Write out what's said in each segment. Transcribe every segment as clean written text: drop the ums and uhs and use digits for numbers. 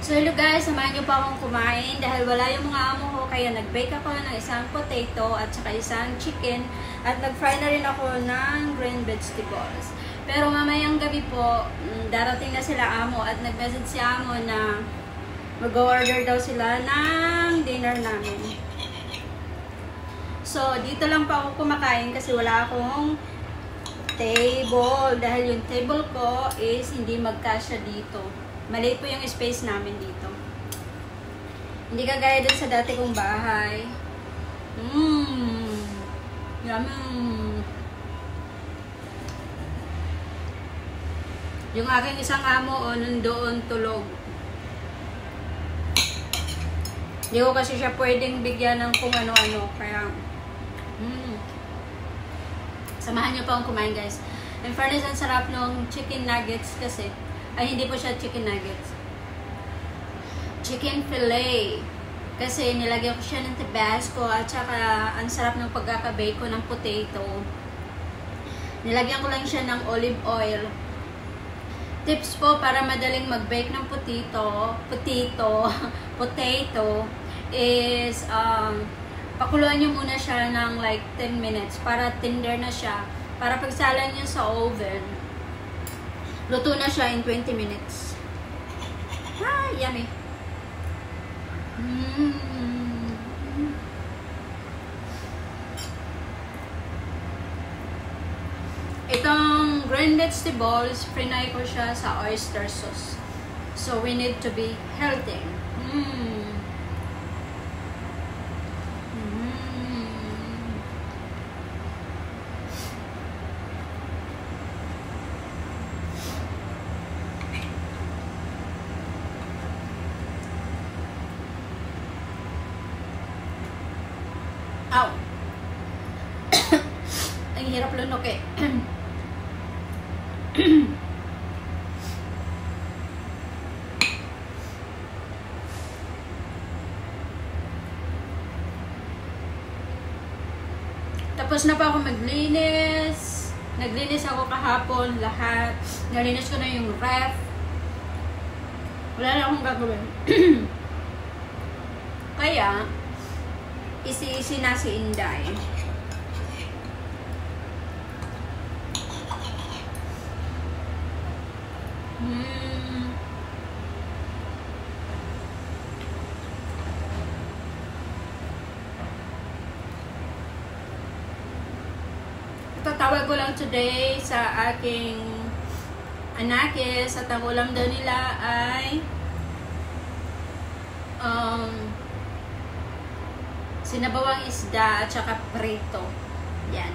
So hello guys, samahan niyo pa akong kumain dahil wala yung mga amo ko, kaya nag-bake ako ng isang potato at saka isang chicken at nag-fry na rin ako ng green vegetables. Pero mamayang gabi po, darating na sila amo at nag-message si amo na mag-order daw sila ng dinner namin. So dito lang pa ako kumakain kasi wala akong table dahil yung table ko is hindi magkasya dito. Maliit po yung space namin dito. Hindi kagaya dun sa dati kong bahay. Yummy. Yung aking isang amo nandoon tulog. Hindi ko kasi siya pwedeng bigyan ng kung ano-ano. Kaya, samahan niyo pa akong kumain guys. In fairness, ang sarap ng chicken nuggets kasi. Ay, hindi po siya chicken nuggets. Chicken fillet. Kasi nilagyan ko siya ng Tabasco at saka ang sarap ng pagkakabake ko ng potato. Nilagyan ko lang siya ng olive oil. Tips po para madaling mag-bake ng potato is pakuluan nyo muna siya ng like 10 minutes para tender na siya. Para pagsalan nyo sa oven, luto na siya in 20 minutes. Yummy. Itong green vegetables, frinay ko siya sa oyster sauce. So we need to be healthy. Ow! Ang hirap lunok eh. Tapos na pa ako maglinis. Naglinis ako kahapon lahat. Nalinis ko na yung ref. Wala na akong gagawin. Kaya isi-isi na si Inday. Itatawag ko lang today sa aking anakis at ang ulam daw nila ay sinabawang isda at saka prito. Yan.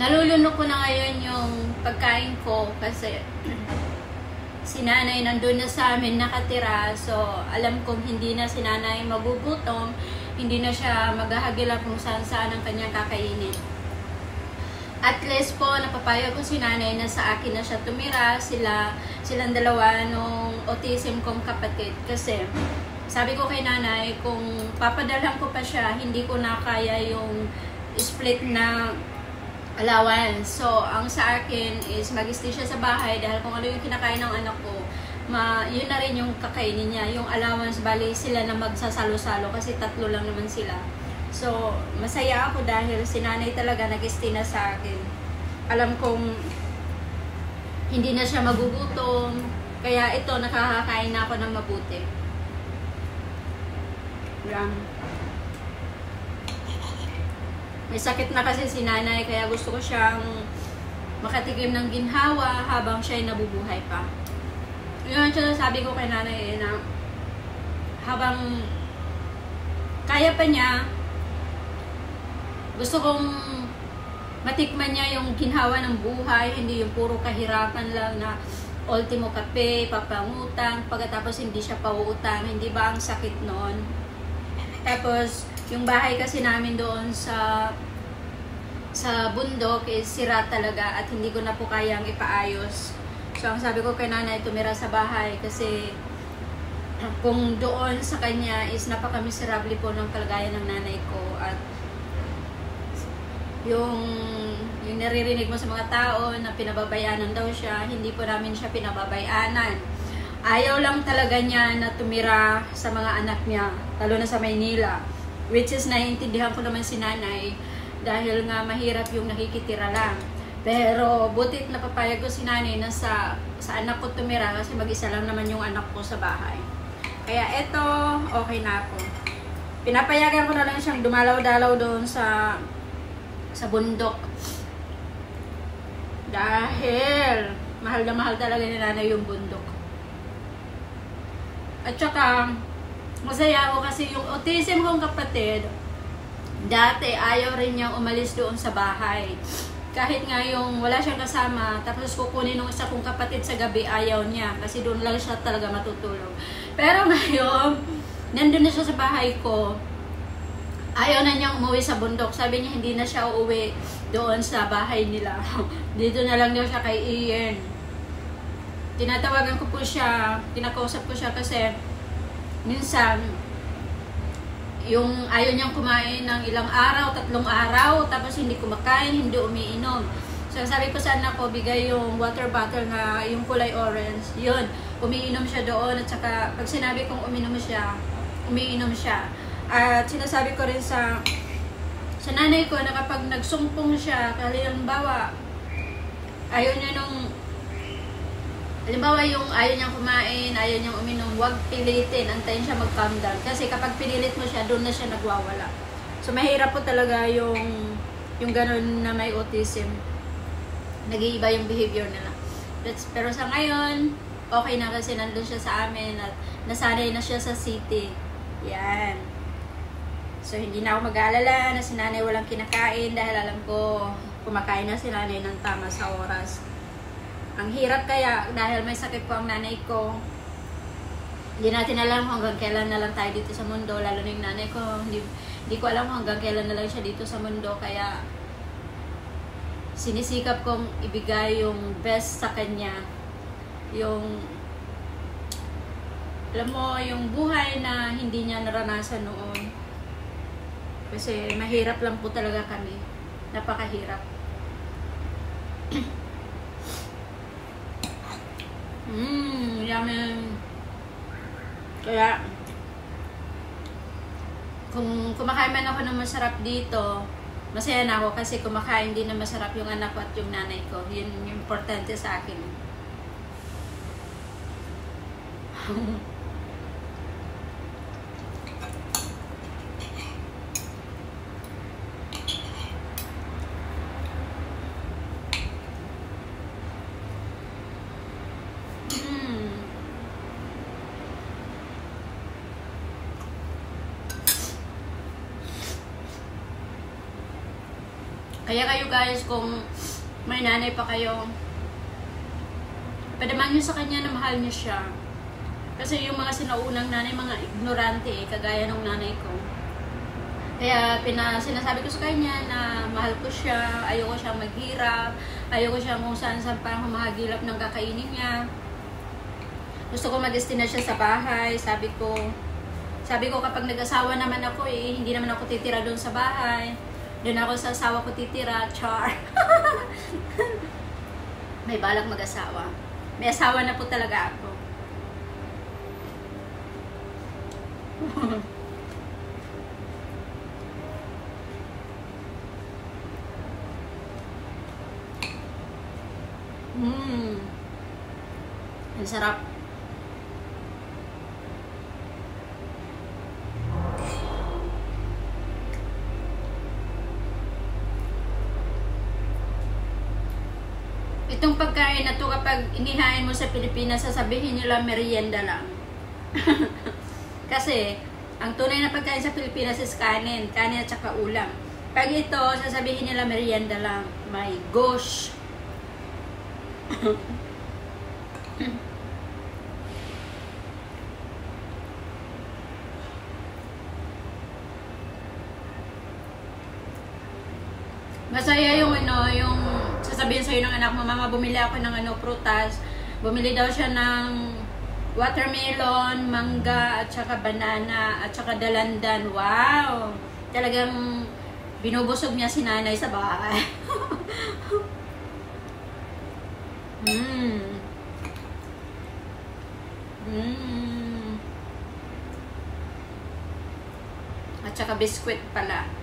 Nalulunok ko na ngayon yung pagkain ko kasi si nanay nandun na sa amin nakatira. So, alam kong hindi na si nanay magugutom. Hindi na siya maghahagilap kung saan-saan ang kanyang kakainin. At least po, napapayag ko si nanay na sa akin na siya tumira. Silang dalawa nung autism kong kapatid. Kasi, sabi ko kay nanay, kung papadalhan ko pa siya, hindi ko na kaya yung split na allowance. So, ang sa akin is mag-stay siya sa bahay dahil kung ano yung kinakain ng anak ko, yun na rin yung kakainin niya. Yung allowance, bali sila na magsasalo-salo kasi 3 lang naman sila. So, masaya ako dahil si nanay talaga nag-stay na sa akin. Alam kong hindi na siya magugutom. Kaya ito, nakakakain na ako ng mabuti. Yan. May sakit na kasi si nanay, kaya gusto ko siyang makatikim ng ginhawa habang siya ay nabubuhay pa. Yun ang sabi ko kay nanay na habang kaya pa niya, gusto kong matikman niya yung ginhawa ng buhay, hindi yung puro kahirapan lang na ultimo kape, papangutang, pagkatapos hindi siya pauutang, hindi ba ang sakit noon? Tapos, Yung bahay kasi namin doon sa bundok is sira talaga at hindi ko na po kayang ipaayos. So ang sabi ko kay nanay, tumira sa bahay kasi kung doon sa kanya is napaka-miserable po ng kalagayan ng nanay ko at yung naririnig mo sa mga tao na pinababayanan daw siya, hindi po namin siya pinababayanan. Ayaw lang talaga niya na tumira sa mga anak niya, lalo na sa Maynila. Which is naiintindihan ko naman si nanay dahil nga mahirap yung nakikitira lang. Pero butit napapayag ko si nanay na sa anak ko tumira kasi mag-isa lang naman yung anak ko sa bahay. Kaya eto, okay na ako. Pinapayagan ko na lang siyang dumalaw-dalaw doon sa bundok. Dahil mahal na mahal talaga ni nanay yung bundok. At saka, masaya ako kasi yung autism kong kapatid, dati ayaw rin niyang umalis doon sa bahay. Kahit nga yung wala siyang kasama, tapos kukunin ng isa kong kapatid sa gabi, ayaw niya. Kasi doon lang siya talaga matutulog. Pero ngayon, nandun na siya sa bahay ko. Ayaw na niyang umuwi sa bundok. Sabi niya hindi na siya uuwi doon sa bahay nila. Dito na lang daw siya kay Ian. Tinatawagan ko po siya, kinakausap ko siya kasi minsan, yung ayaw niyang kumain ng ilang araw, 3 araw, tapos hindi kumakain, hindi umiinom. So sabi ko sa anak ko, bigay yung water bottle na yung kulay orange. Yun, umiinom siya doon at saka pag sinabi kong umiinom siya. At sinasabi ko rin sa nanay ko na kapag nagsumpong siya, halimbawa, ayaw niya halimbawa yung ayaw niyang kumain, ayaw niyang uminom, huwag pilitin, antayin siya mag-calm down. Kasi kapag pinilit mo siya, doon na siya nagwawala. So mahirap po talaga yung ganun na may autism. Nag-iiba yung behavior nila. Pero sa ngayon, okay na kasi nandun siya sa amin at nasanay na siya sa city. Yan. So hindi na ako mag-aalala na si nanay walang kinakain dahil alam ko kumakain na si nanay ng tama sa oras. Ang hirap kaya dahil may sakit po ang nanay ko. Hindi natin alam hanggang kailan na lang tayo dito sa mundo, lalo na yung nanay ko. Hindi ko alam hanggang kailan na lang siya dito sa mundo, kaya sinisikap kong ibigay yung best sa kanya. Yung, alam mo, yung buhay na hindi niya naranasan noon. Kasi mahirap lang po talaga kami. Napakahirap. Yummy. Kaya, kung kumakain man ako ng masarap dito, masaya na ako kasi kumakain din na masarap yung anak ko at yung nanay ko. Yun yung importante sa akin. Kaya kayo guys, kung may nanay pa kayo, padaman nyo sa kanya na mahal nyo siya. Kasi yung mga sinaunang nanay, mga ignorante kagaya ng nanay ko. Kaya sinasabi ko sa kanya na mahal ko siya, ayoko siyang maghirap, ayoko siyang kung saan parang humahagilap ng kakainin niya. Gusto ko mag-destina siya sa bahay, sabi ko kapag nag-asawa naman ako hindi naman ako titira doon sa bahay. Doon ako sa asawa ko titira, char. May balak mag-asawa. May asawa na po talaga ako. Ang sarap. Itong pagkain na to kapag inihain mo sa Pilipinas, sasabihin nila merienda lang. Kasi, ang tunay na pagkain sa Pilipinas is kanin at saka ulam. Pag ito, sasabihin nila merienda lang. My gosh! Masaya yung ano, yung sasabihin sa'yo ng anak mo, mama, bumili ako ng ano, prutas. Bumili daw siya ng watermelon, mangga, at saka banana, at saka dalandan. Wow! Talagang binubusog niya si nanay sa bahay. At saka biskwit pala.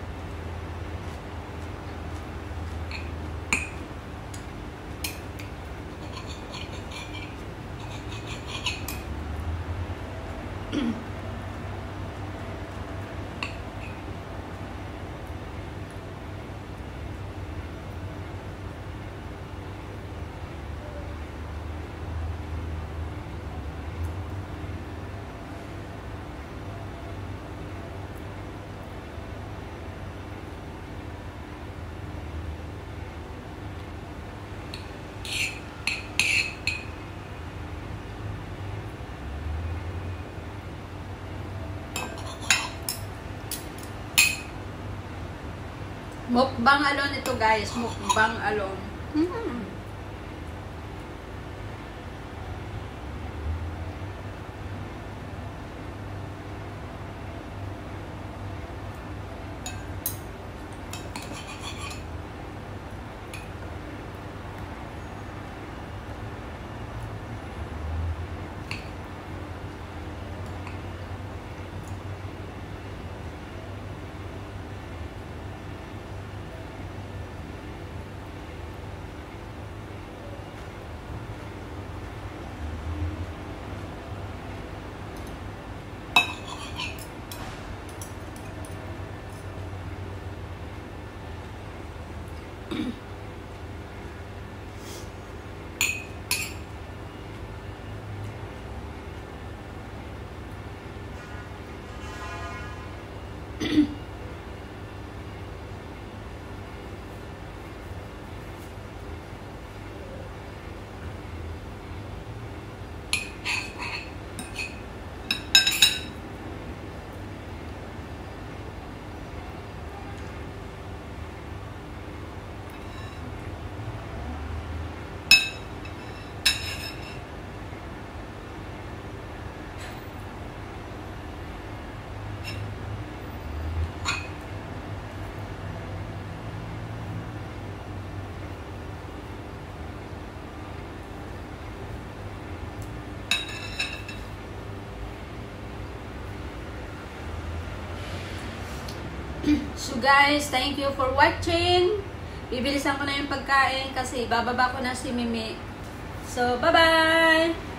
Mukbang alone ito guys, mukbang alone. So guys, thank you for watching. Bibilisan ko na yung pagkain kasi bababa ko na si Mimi. So, bye-bye!